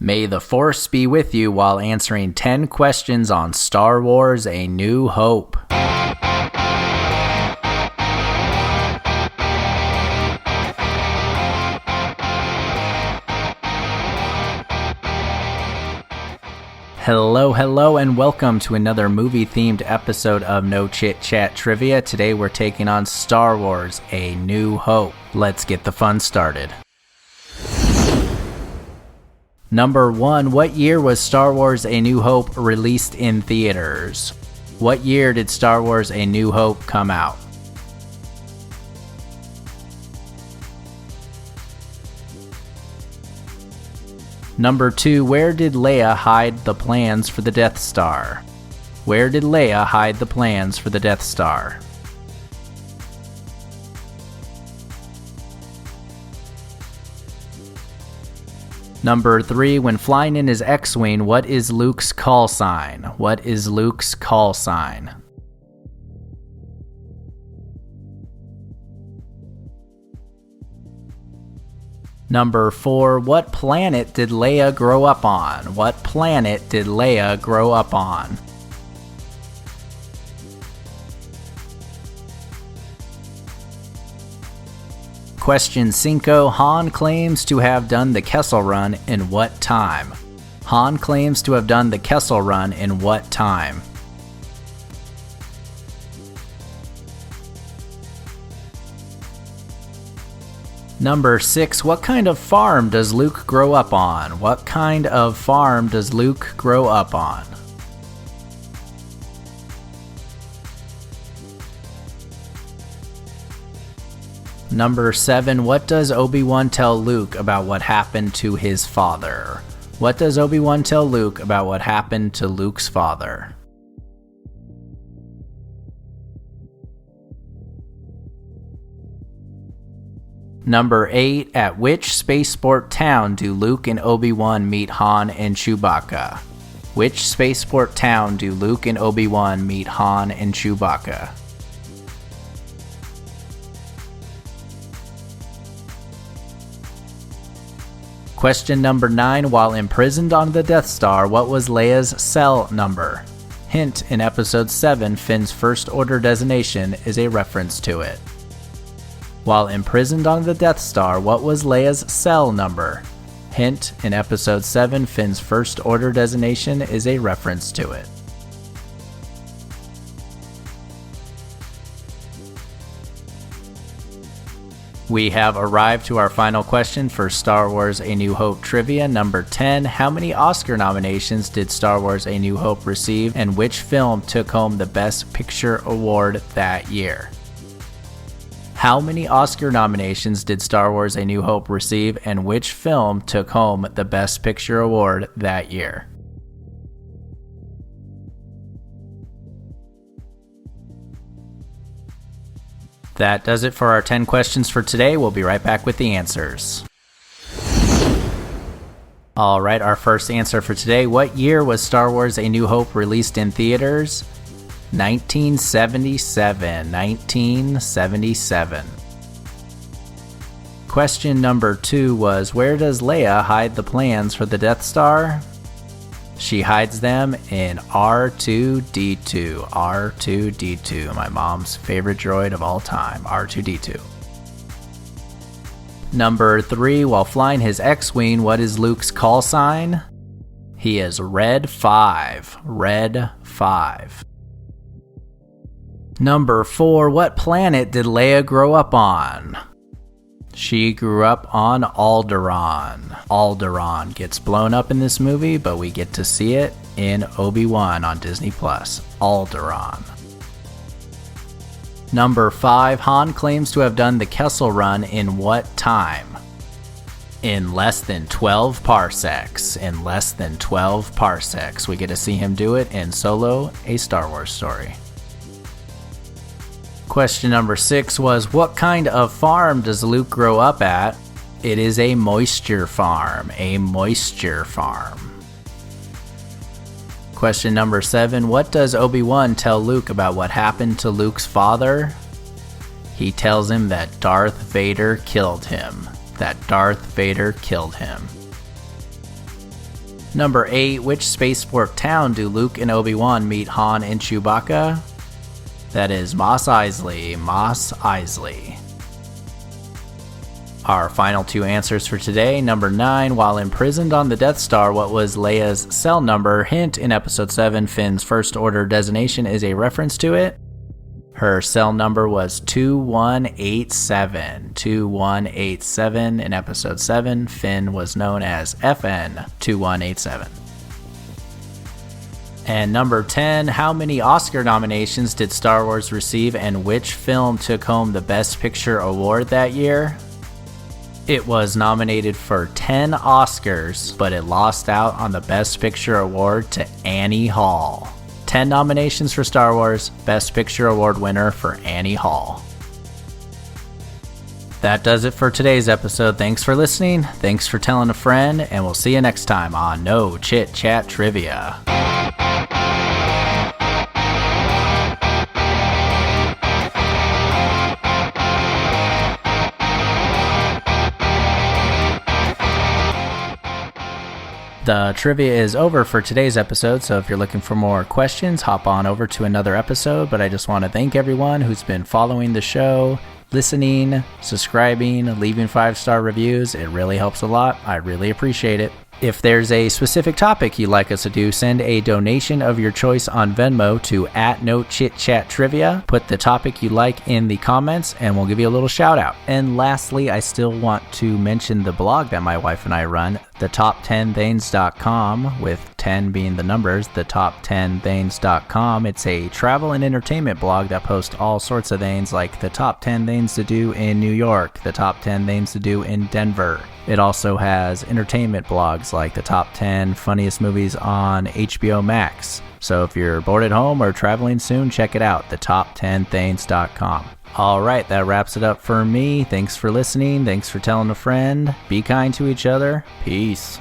May the Force be with you while answering 10 questions on Star Wars: A New Hope. Hello, and welcome to another movie-themed episode of No Chit Chat Trivia. Today we're taking on Star Wars: A New Hope. Let's get the fun started. Number 1. What year was Star Wars: A New Hope released in theaters? What year did Star Wars: A New Hope come out? Number 2. Where did Leia hide the plans for the Death Star? Where did Leia hide the plans for the Death Star? Number 3. When flying in his X-Wing, what is Luke's call sign? What is Luke's call sign? Number 4. What planet did Leia grow up on? What planet did Leia grow up on? Question 5. Han claims to have done the Kessel Run in what time? Han claims to have done the Kessel Run in what time? Number 6. What kind of farm does Luke grow up on? What kind of farm does Luke grow up on? Number 7. What does Obi-Wan tell Luke about what happened to his father? What does Obi-Wan tell Luke about what happened to Luke's father? Number 8. At which spaceport town do Luke and Obi-Wan meet Han and Chewbacca? Which spaceport town do Luke and Obi-Wan meet Han and Chewbacca? Question number 9. While imprisoned on the Death Star, what was Leia's cell number? Hint, in Episode 7, Finn's First Order designation is a reference to it. While imprisoned on the Death Star, what was Leia's cell number? Hint, in Episode 7, Finn's First Order designation is a reference to it. We have arrived to our final question for Star Wars: A New Hope trivia. Number 10. How many Oscar nominations did Star Wars: A New Hope receive, and which film took home the Best Picture award that year? How many Oscar nominations did Star Wars: A New Hope receive, and which film took home the Best Picture award that year? That does it for our 10 questions for today. We'll be right back with the answers. Alright, our first answer for today. What year was Star Wars: A New Hope released in theaters? 1977. 1977. Question number 2 was, where does Leia hide the plans for the Death Star? She hides them in R2-D2. R2-D2, my mom's favorite droid of all time, R2-D2. Number 3, while flying his X-Wing, what is Luke's call sign? He is Red 5. Red 5. Number 4, what planet did Leia grow up on? She grew up on Alderaan. Alderaan gets blown up in this movie, but we get to see it in Obi-Wan on Disney+. Alderaan. Number 5, Han claims to have done the Kessel Run in what time? In less than 12 parsecs. In less than 12 parsecs. We get to see him do it in Solo: A Star Wars Story. Question number 6 was, what kind of farm does Luke grow up at? It is a moisture farm. A moisture farm. Question number 7, what does Obi-Wan tell Luke about what happened to Luke's father? He tells him that Darth Vader killed him. That Darth Vader killed him. Number 8, which spaceport town do Luke and Obi-Wan meet Han and Chewbacca? That is Mos Eisley. Mos Eisley. Our final 2 answers for today. Number 9, while imprisoned on the Death Star, what was Leia's cell number? Hint, in Episode 7, Finn's First Order designation is a reference to it. Her cell number was 2187. 2187. In Episode 7, Finn was known as FN 2187. And number 10, how many Oscar nominations did Star Wars receive and which film took home the Best Picture award that year? It was nominated for 10 Oscars, but it lost out on the Best Picture award to Annie Hall. 10 nominations for Star Wars, Best Picture award winner for Annie Hall. That does it for today's episode. Thanks for listening, thanks for telling a friend, and we'll see you next time on No Chit Chat Trivia. The trivia is over for today's episode, so if you're looking for more questions, hop on over to another episode. But I just want to thank everyone who's been following the show, listening, subscribing, leaving 5-star reviews. It really helps a lot. I really appreciate it. If there's a specific topic you'd like us to do, send a donation of your choice on Venmo to @nochitchattrivia. Put the topic you like in the comments and we'll give you a little shout out. And lastly, I still want to mention the blog that my wife and I run, thetop10things.com, with 10 being the numbers, thetop10things.com. It's a travel and entertainment blog that posts all sorts of things like the top 10 things to do in New York, the top 10 things to do in Denver. It also has entertainment blogs like the top 10 funniest movies on HBO Max. So if you're bored at home or traveling soon, check it out, thetop10things.com. All right, that wraps it up for me. Thanks for listening. Thanks for telling a friend. Be kind to each other. Peace.